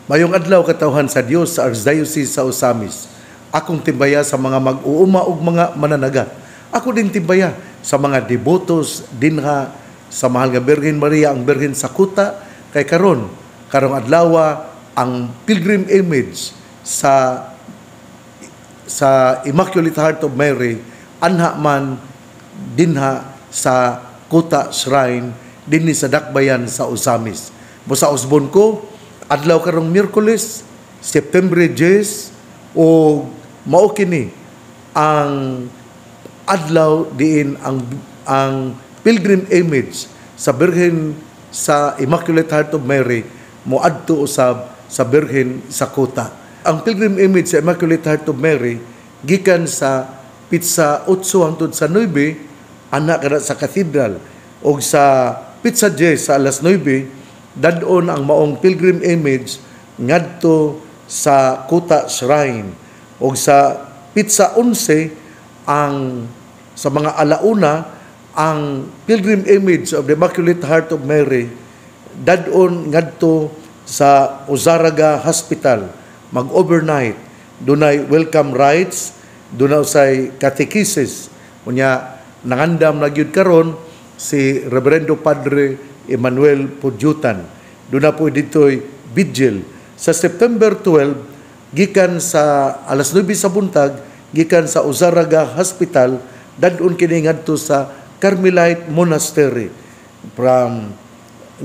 Mayong adlaw katawhan sa Dios sa Archdiocese sa Osamis. Akong timbaya sa mga mag-uuma ug mga mananagat. Ako din timbaya sa mga devotos dinha sa mahal nga Birhen Maria ang Birhen sa Kuta kay karong adlaw ang pilgrim image sa Immaculate Heart of Mary anha man dinha sa Kuta Shrine dinhi sa Dakbayan sa Osamis. Busa usbon ko adlaw karong Miyerkules, September 10 o mao kini ang adlaw diin ang pilgrim image sa Birhen sa Immaculate Heart of Mary moadto usab sa Birhen sa Kuta. Ang pilgrim image sa Immaculate Heart of Mary gikan sa Pitsa 8 hangtod sa 9 ana kada sa cathedral og sa Pitsa 10 sa alas 9 dadon ang maong pilgrim image ngadto sa Kuta Shrine o sa Pitsa 11 ang sa mga alauna ang pilgrim image of the Immaculate Heart of Mary dadon ngadto sa Ozaraga Hospital mag-overnight dunay welcome rites dunay say catechesis unya nangandam na gyud karon si Reverendo Padre Emmanuel Pudyutan. Doon na po dito'y vigil. Sa September 12, gikan sa alas 9 sa buntag, gikan sa Ozaraga Hospital, dadun kini ngadto sa Carmelite Monastery.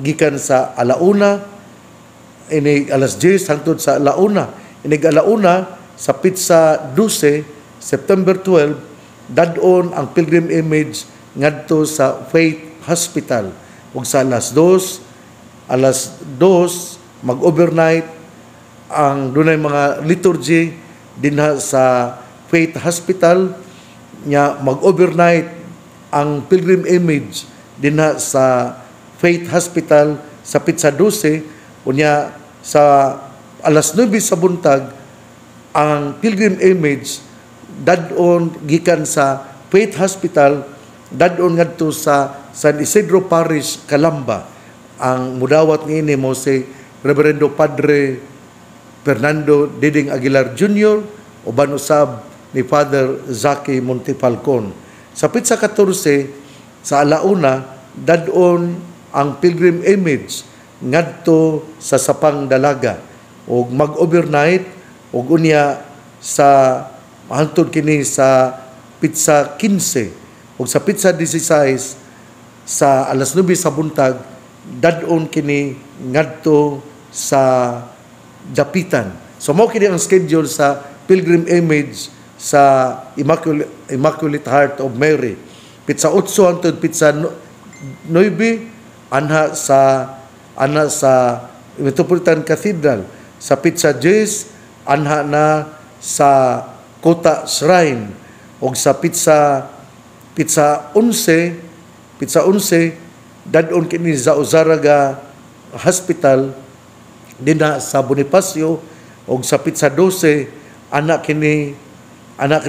Gikan sa alauna, ini alas 10 hangtod sa alauna. Ini alauna sa Pitsa 12, September 12, dadon ang pilgrim image ngadto sa Faith Hospital. Ug sa alas 2 mag-overnight ang dunay mga liturgy dinha sa Faith Hospital nya mag-overnight ang pilgrim image dinha sa Faith Hospital sa Pitsa 12 unya sa alas 9 sa buntag ang pilgrim image dadon gikan sa Faith Hospital dadon ngadto sa San Isidro Parish, Calamba. Ang mudawat niini mo si Reverendo Padre Fernando Diding Aguilar Jr. uban usab ni Father Zaki Montefalcon. Sa Pitsa 14 sa alauna dadon ang pilgrim image ngadto sa Sapang Dalaga ug mag-overnight ug unya sa hangtod kini sa Pitsa 15 ug sa Pitsa 16 sa alas 9 sa buntag dadon kini ngadto sa Dapitan. So mao kini ang schedule sa pilgrim image sa Immaculate Heart of Mary. Pitsa 8 hangtod Pitsa 9 anha sa Metropolitan Cathedral. Sa Pitsa 10 anha na sa Kuta Shrine ug sa Pitsa 11 dadon kini sa Ozaraga Hospital dinha sa Bonifacio ug sa Pitsa 12 anak kini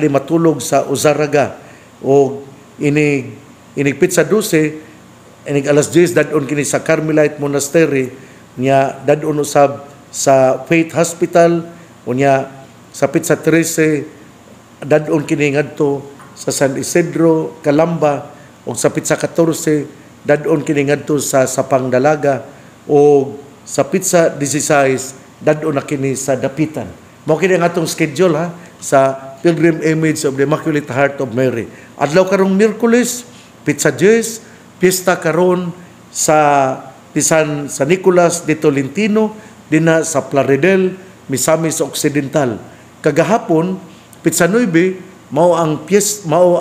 matulog sa Ozaraga ug ini Pitsa 12 inig alas 10 dadon kini sa Carmelite Monastery nya dadon usab sa Faith Hospital unya sa Pitsa 13 dadon kini ngadto sa San Isidro Calamba o sa Pitsa 14 dadon kini ngadto sa Sapang Dalaga o sa Pitsa 16 dadon na kini sa Dapitan. Mao kini ang atong schedule sa pilgrim image of the Immaculate Heart of Mary. Adlaw karong Miyerkules, Pitsa 10, piyesta karon sa Pisan sa Nicolas de Tolentino dinha sa Plaridel, Misamis Occidental. Kagahapon, Pitsa 9 mao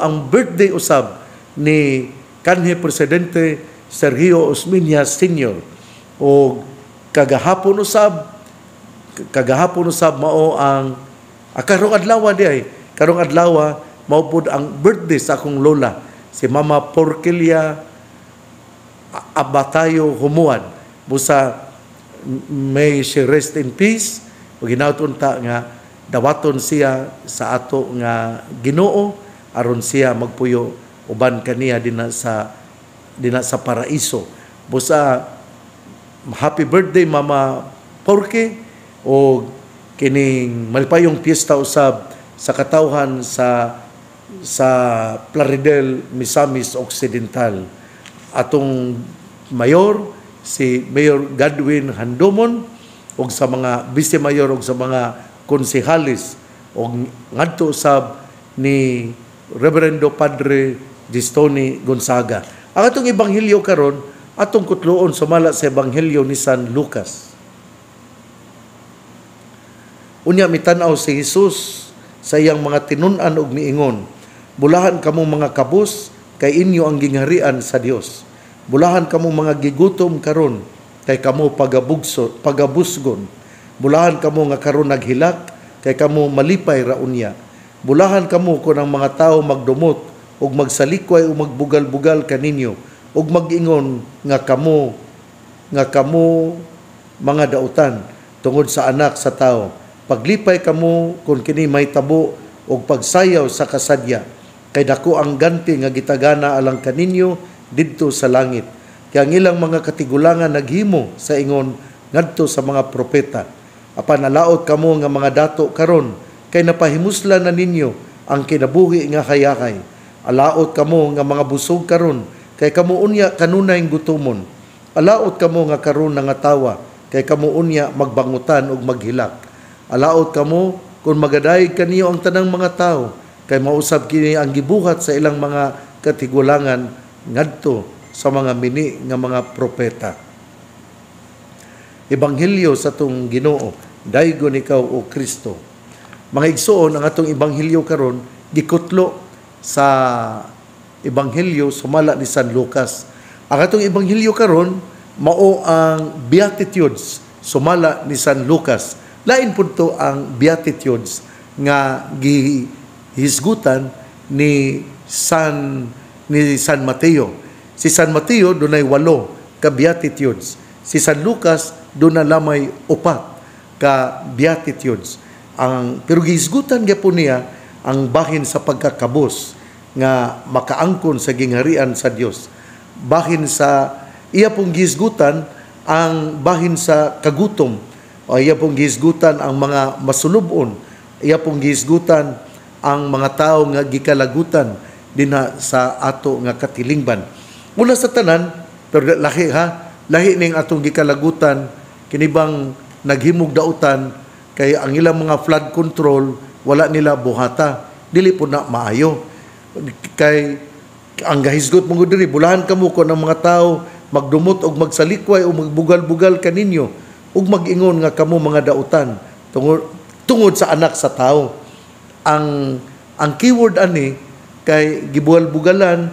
ang birthday usab ni kanhi Presidente Sergio Osmeña Sr. O kagahapon usab mao ang karong adlaw mao pud ang birthday sa akong lola si Mama Porquelia Abatayo Humuad. Busa may she rest in peace ug ginaut unta nga dawaton siya sa ato nga Ginoo aron siya magpuyo uban kaniya dinha sa paraiso. Busa happy birthday Mama Porque o kining malipayong piyesta usab sa katawhan sa Plaridel, Misamis Occidental. Atong mayor, si Mayor Godwin Handomon, o sa mga vice mayor o sa mga konsehalis, o ngadto usab ni Reverendo Padre Gistoni Gonzaga. Ang atong ebanghelyo karon, atong kutloon sumala sa ebanghelyo ni San Lucas. Unya mitanaw si Jesus sa iyang mga tinun-an ug miingon, bulahan kamong mga kabus, kay inyo ang gingharian sa Dios. Bulahan kamong mga gigutom karon, kay kamo pagabusgon. Bulahan kamo nga karon naghilak, kay kamo malipay ra unya. Bulahan kamo kun ang mga tawo magdumot ug magsalikway ug magbugal-bugal kaninyo ug mag-ingon nga kamo mga dautan tungod sa anak sa tawo. Paglipay kamo kung kini may tabo o pagsayaw sa kasadya, kay dako ang ganti nga gitagana alang kaninyo didto sa langit. Kaya ang ilang mga katigulangan naghimo sa ingon ngadto sa mga propeta. Apan alaot kamo nga mga dato karon, kay napahimuslan na ninyo ang kinabuhi nga hayakay. Alaot kamo nga mga busog karon, kay kamo unya kanunay gutomon. Alaot kamo nga karon nga tawa, kay kamo unya magbangutan ug maghilak. Alaot kamo kung magadayeg kaniyo ang tanang mga tao, kay mausab kini ang gibuhat sa ilang mga katigulangan ngadto sa mga mini nga mga propeta. Ebanghelyo sa tong Ginoo, daygon ikaw o Kristo. Mga igsoon, ang atong ebanghelyo karon gikutlo sa ebanghelyo sumala ni San Lucas. Ang atong ebanghelyo karon mao ang Beatitudes sumala ni San Lucas. Lain pud to ang Beatitudes nga gihisgutan ni San Mateo. Si San Mateo dunay 8 ka Beatitudes. Si San Lucas dunay lamay 4 ka Beatitudes. Pero gihisgutan gyapon niya ang bahin sa pagkakabos nga makaangkon sa gingharian sa Dios. Bahin sa iya pong gihisgutan ang bahin sa kagutom. O iya pong gihisgutan ang mga masulubon. Iya pong gihisgutan ang mga tao nga gikalagutan dinha sa ato nga katilingban. Mula sa tanan, pero lahi ning atong gikalagutan, kinibang naghimog dautan, kay ang ilang mga flood control, wala nila buhata. Dili po na maayo. Kay ang gahisgot mong diri, bulahan kamo ko ng mga tao, magdumot o magsalikway o magbugal-bugal kaninyo, o mag-ingon nga kamo mga dautan, tungod sa anak sa tao. Ang keyword ani, kay gibugal-bugalan,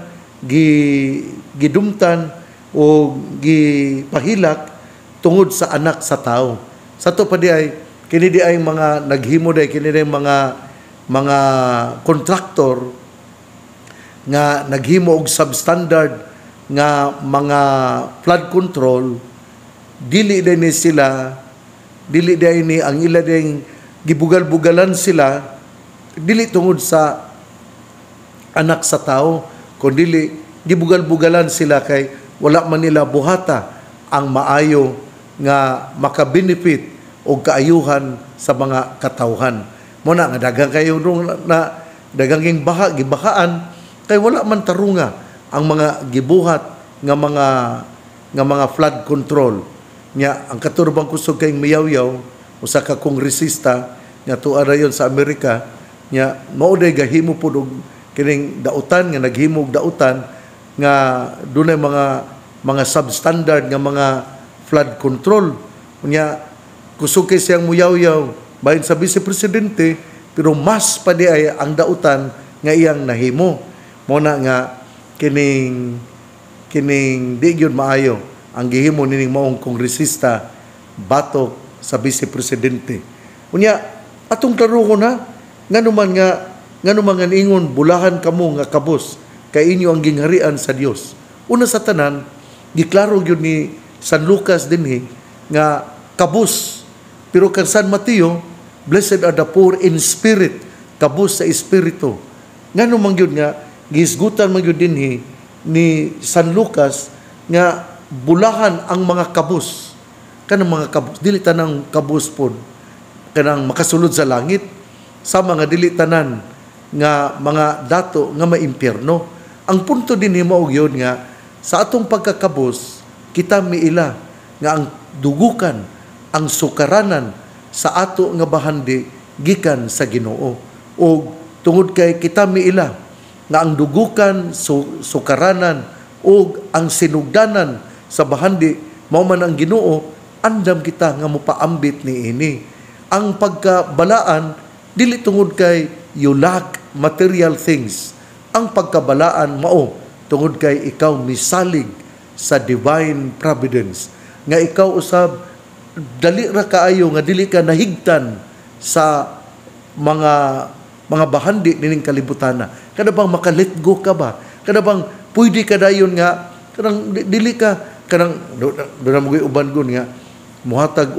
gidumtan o gipahilak tungod sa anak sa tao. Sa to pa di ay kini di ay mga naghimo day kini di mga kontraktor nga naghimo og substandard nga mga flood control, dili day ni ang ila ding gibugal-bugalan sila dili tungod sa anak sa tao, kundi gibugal-bugalan sila kay wala man nila buhata ang maayo nga makabenefit o kaayuhan sa mga katawhan. Muna nga dagang kayo na dagang gibahaan kay wala man tarunga ang mga gibuhat nga mga flood control. Nya ang katurbang kusog kay Miyaw-yaw, usa ka kongresista nga tuwa rayon sa Amerika, nya mao day gahimo pud og kining dautan nga naghimog dautan nga dunay mga substandard nga mga flood control. Unya kusog kay siyang muyaw-yaw bahin sa Vice Presidente, pero mas pa di ay ang dautan nga iyang nahimo. Muna nga kining di gyud maayo ang gihimo nining maong kongresista batok sa Vice Presidente. Unya atong klaruhon na nganuman nga ingon bulahan kamo nga kabos kay inyo ang gingharian sa Dios. Una sa tanan, giklaro gyud ni San Lucas dinhi nga kabos. Pero kang San Mateo, blessed are the poor in spirit, kabos sa espiritu. Nganuman gyud nga gihisgutan man gyud dinhi ni San Lucas nga bulahan ang mga kabos. Kanang mga kabos, dili tanang kabos pod kanang makasulod sa langit sa mga dili tanan nga mga dato nga maimpyerno. Ang punto din mao gyud nga sa atong pagkakabus kita miila nga ang dugukan, ang sukaranan sa ato nga bahandi gikan sa Ginoo. O tungod kay kita miila nga ang dugukan, sukaranan o ang sinugdanan sa bahandi mao man ang Ginoo, andam kita nga mopaambit niini. Ang pagkabalaan dili tungod kay you lack material things. Ang pagkabalaan mao tungod kay ikaw misalig sa divine providence. Nga ikaw usab dali ra kaayo nga dili ka nahigtan sa mga bahandi nining kalibutan. Kada bang maka-let go ka ba? Kada bang pwede ka dayon nga kanang dili ka kanang do na mo uban gon nga muhatag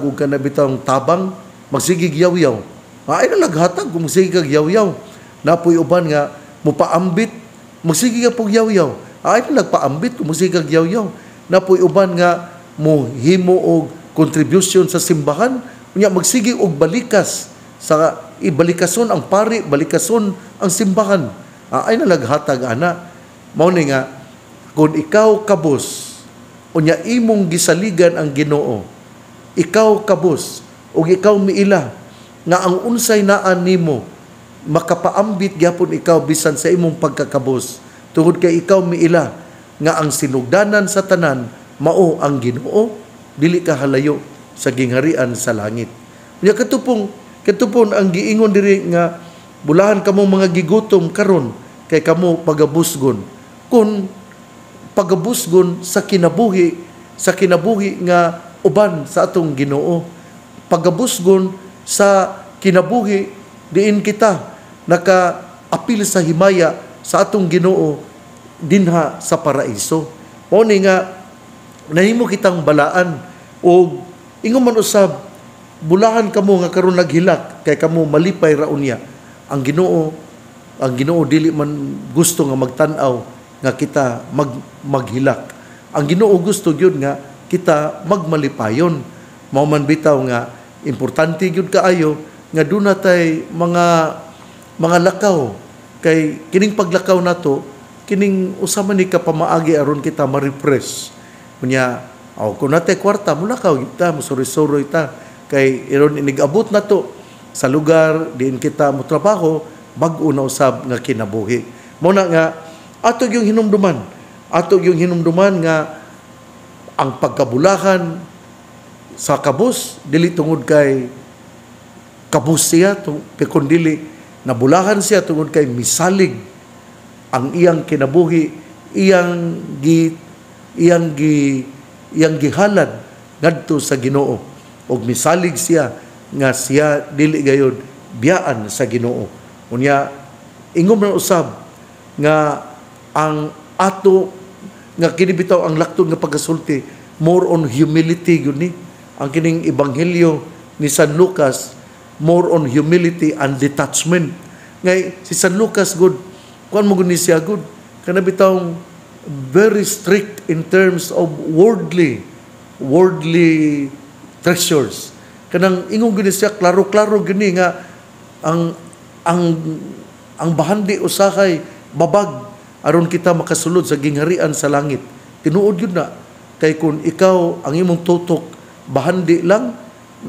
og kana bitawng tabang magsigig yaw-yaw. Ay na naghatag kung magsigig kag yaw-yaw. Napoy uban nga mupaambit magsigig pog yaw-yaw. Ay na nagpaambit kung magsigig kag yaw-yaw. Napoy uban nga mohimo og contribution sa simbahan, unya magsigig og balikas sa ibalikason ang pari, balikason ang simbahan. Ay na naghatag ana. Mao ni nga kung ikaw kabus unya imong gisaligan ang Ginoo, ikaw kabus ug ikaw miila nga ang unsay naan nimo makapaambit gyapon ikaw bisan sa imong pagkakabus tungod kay ikaw miila nga ang sinugdanan sa tanan mao ang Ginoo, dili ka halayo sa gingharian sa langit. Unya katupon ang giingon diri nga bulahan kamo mga gigutom karon kay kamo pagabusgon. Kun pagabusgon sa kinabuhi nga uban sa atong Ginoo, pagabusgon sa kinabuhi diin kita naka-apil sa himaya sa atong Ginoo dinha sa paraiso. Mao ni nga nahimo kitang balaan o ingon man usab bulahan kamo nga karon naghilak kay kamo malipay ra unya. Ang Ginoo dili man gusto nga magtan-aw nga kita maghilak. Ang Ginoo gusto gyud nga kita magmalipayon. Mao man bitaw nga importante gyud kaayo nga duna tay mga lakaw kay kining paglakaw nato kining usa man ni ka pamaagi aron kita ma-refresh. Unya kung natay kwarta mulakaw kita musuri-suroy ta kay iron inigabot nato sa lugar diin kita mo trabaho bag-o na usab nga kinabuhi. Mao na nga ato yung hinumduman nga ang pagkabulahan sa kabus dili tungod kay kabus siya kundi nabulahan siya tungod kay misalig ang iyang kinabuhi, iyang gihalad ngadto sa Ginoo ug misalig siya nga siya dili gayud biyaan sa Ginoo. Unya ingom na usab nga ang ato nga kini bitaw ang laktod nga pagasulti more on humility gyud ni ang kining ebanghelyo ni San Lucas, more on humility and detachment. Ngay si San Lucas good kuan mo gud ni siya good kana bitaw very strict in terms of worldly treasures. Kanang ingong gud siya klaro-klaro gyud ni nga ang bahandi usahay babag aron kita makasulod sa gingharian sa langit. Tinuod yun na. Kay kung ikaw ang imong tutok, bahandi lang,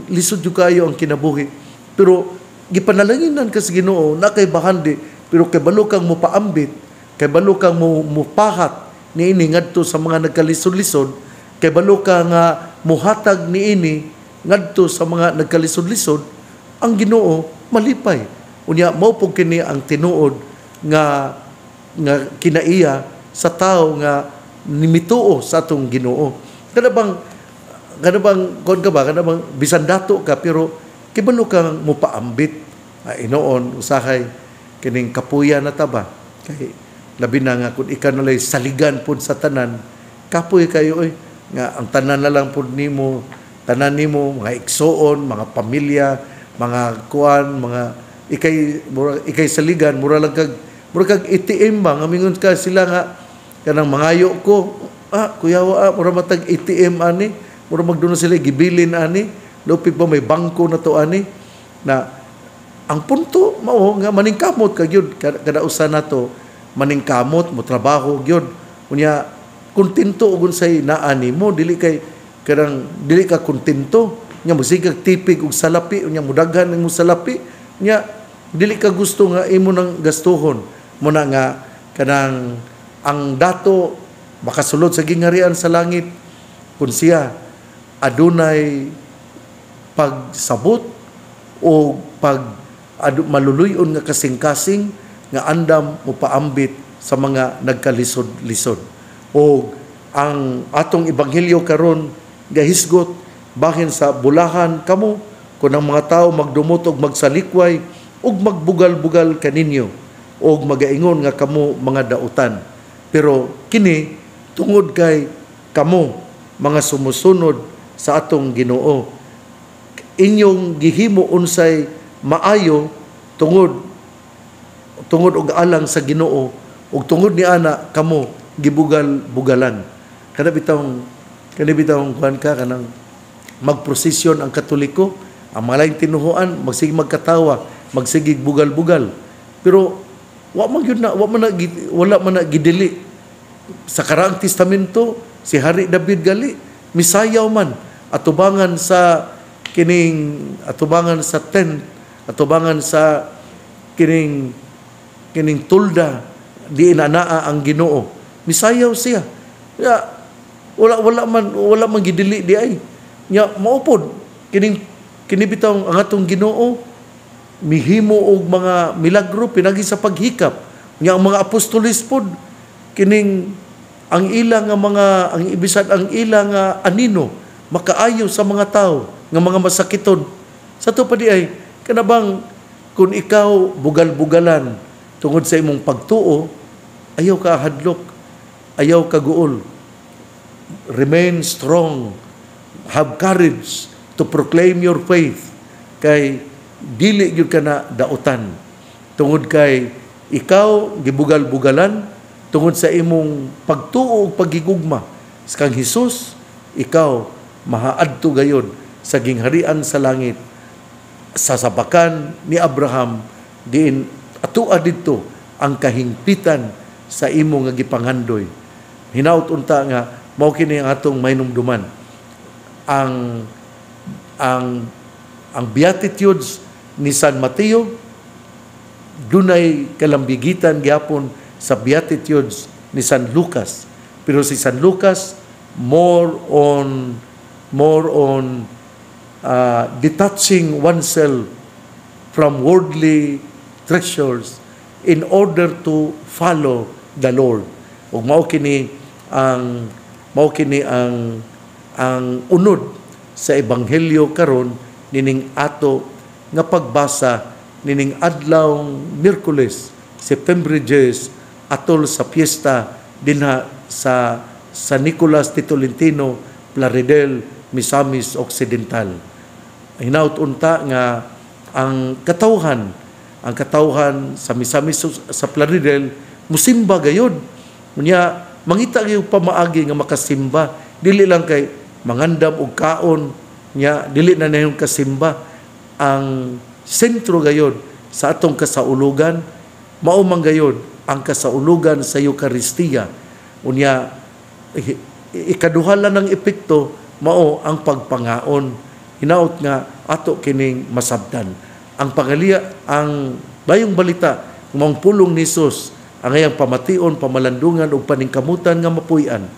lisod yung kayo ang kinabuhi. Pero gipanalanginan ka sa Ginoo na kay bahandi, pero kay balo kang mupaambit, kay balo kang mupahat niini ngadto sa mga nagkalisod-lisod, kay balo ka nga muhatag niini ngadto sa mga nagkalisod-lisod, ang Ginoo malipay. Unya mao pug kini ang tinuod nga kinaiya sa tao nga nimituo sa atong Ginoo. Kada bang kon ka ba kada bang bisan dato ka pero kibalo kang mopaambit. Inoon usahay kining kapuya na taba kay labi na nga kun ikaw nalay saligan pud sa tanan kapoy kayo nga ang tanan na lang pud nimo mga igsoon, mga pamilya, mga kuan, mga ikay saligan mura lang kag ATM ba nga mingon ka sila nga kanang mangayo ko kuyawa mura matag ATM ani mura magduno sila gibilin ani lupig ba may bangko na to ani na ang punto mao nga maningkamot ka gyud kada usa nato maningkamot mo trabaho gyud unya kontento ug unsay naa nimo dili ka kontento nya mosigag tipig og salapi unya mudaghan imo salapi nya dili ka gusto nga imo nang gastuhon mo na nga kanang ang dato makasulod sa gingharian sa langit kun siya adunay pagsabot o maluluyon nga kasing-kasing nga andam mo paambit sa mga nagkalisod-lisod. O ang atong ebanghelyo karon gahisgot bahin sa bulahan kamo kung ang mga tao magdumot og magsalikway ug magbugal-bugal kaninyo og magaingon nga kamo mga dautan. Pero kini tungod kay kamo mga sumusunod sa atong Ginoo, inyong gihimo unsay maayo tungod og alang sa Ginoo ug tungod ni ana kamo gibugal-bugalan. Kada bitawng kuan ka kanang magprosesyon ang Katoliko, ang mga laing tinuhuan magsige magkatawa, magsige bugal-bugal. Pero wala man na gidili sa karaang testamento si Hari David gali misayaw man atubangan sa tent, atubangan sa kining tulda di inanaa ang Ginoo. Misayaw siya. Ya wala man gidili di ay. Nya maupod kini bitaw ang atong Ginoo mihimo og mga milagro pinagi sa paghikap. Nya ang mga apostoles pod kining ang ilang anino makaayo sa mga tao nga mga masakiton. Sa to pa di ay kanabang kung ikaw bugal-bugalan tungod sa imong pagtuo, ayaw ka hadlok, ayaw ka guol. Remain strong, have courage to proclaim your faith, kay dili gyud ka na dautan. Tungod kay ikaw gibugal-bugalan tungod sa imong pagtuo ug pagigugma sa kang Hesus, ikaw mahaadto gayud sa gingharian sa langit sa sabakan ni Abraham diin atua didto ang kahingpitan sa imo nga gipanghandoy. Hinaut unta nga mao kini ang atong mainumduman. Ang Beatitudes ni San Mateo dunay kalambigitan gyapon sa Beatitudes ni San Lucas. Pero si San Lucas more on detaching oneself from worldly treasures in order to follow the Lord. Ug mao kini ang unod sa ebanghelyo karon nining ato nga pagbasa nining adlaw Miyerkules, September 10 atol sa piyesta dinha sa San Nicolas de Tolentino, Plaridel, Misamis Occidental. Hinaut unta nga ang katawhan sa Misamis sa Plaridel musimba gayud. Unya mangita gyud pamaagi nga makasimba, dili lang kay mangandam og kaon nya dili na nayon kasimba. Ang sentro gayud sa atong kasaulugan mao man gayud ang kasaulugan sa Eucharistia. Unya ikaduha lang ng epekto mao ang pagpangaon. Hinaut nga ato kining masabtan. Ang pangalia, ang bayong balita mong pulong ni Jesus ang ayang pamation, pamalandungan ug paningkamutan nga mapuy-an.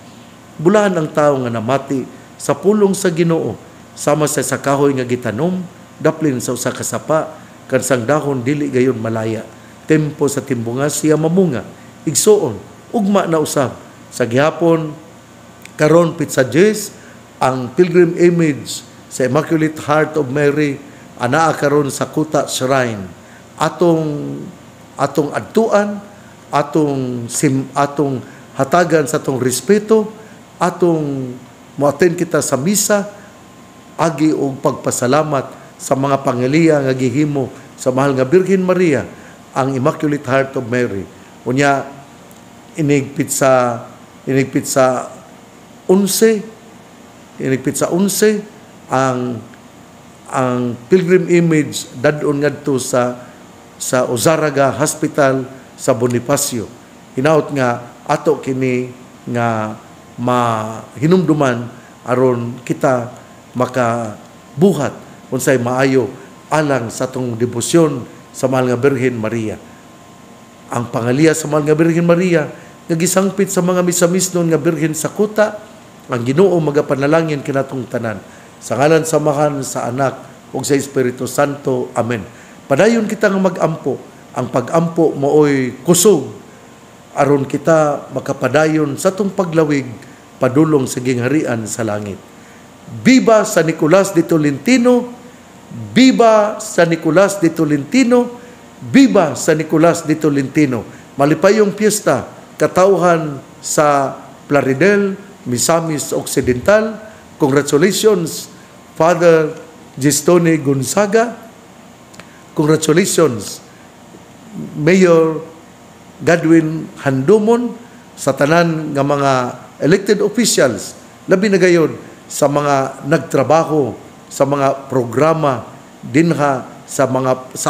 Bulahan ang tawo nga namati sa pulong sa Ginoo sama sa kahoy nga gitanom daplin sa usa ka sapa kan sang dahon dili gayon malaya. Tempo sa timbungas siya mamunga, igsuon, ugma na usab. Sa gihapon, karon Pitsa Jes, ang pilgrim image sa Immaculate Heart of Mary, anaa karon sa Kuta Shrine. Atong adtuan, atong hatagan sa atong respeto, atong muaten kita sa misa, agi og pagpasalamat sa mga pangiliya nga gihimo sa mahal nga Birhen Maria, ang Immaculate Heart of Mary. Unya inigpit sa 11 ang ang Pilgrim Image dadon ngadto sa Ozaraga Hospital sa Bonifacio. Hinaut nga ato kini nga mahinumduman aron kita makabuhat unsay maayo alang sa atong debosyon sa mahal nga Birhen Maria. Ang pangaliya sa mahal nga Birhen Maria nga gisangpit sa mga misamisnon nga Birhen sa kuta, ang Ginoo magapanalangin kinatong tanan. Sa ngalan sa Amahan, sa Anak, ug sa Espiritu Santo. Amen. Padayon kita nga mag-ampo. Ang pag-ampo mooy kusog aron kita makapadayon sa tong paglawig padulong sa gingharian sa langit. Viva San Nicolas de Tolentino! Viva San Nicolas de Tolentino! Viva San Nicolas de Tolentino! Malipayong piyesta, katauhan sa Plaridel, Misamis Occidental. Congratulations, Father Gestone Gonzaga. Congratulations, Mayor Godwin Handomon, sa tanan nga mga elected officials, labi na gayud sa mga nagtrabaho sa mga programa dinha sa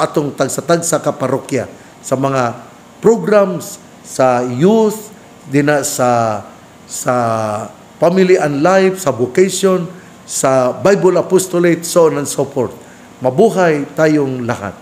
atong tagsa-tagsa ka parokya, sa mga programs sa youth dinha sa Family and Life, sa vocation, sa Bible Apostolate, so on and so forth. Mabuhay tayong lahat.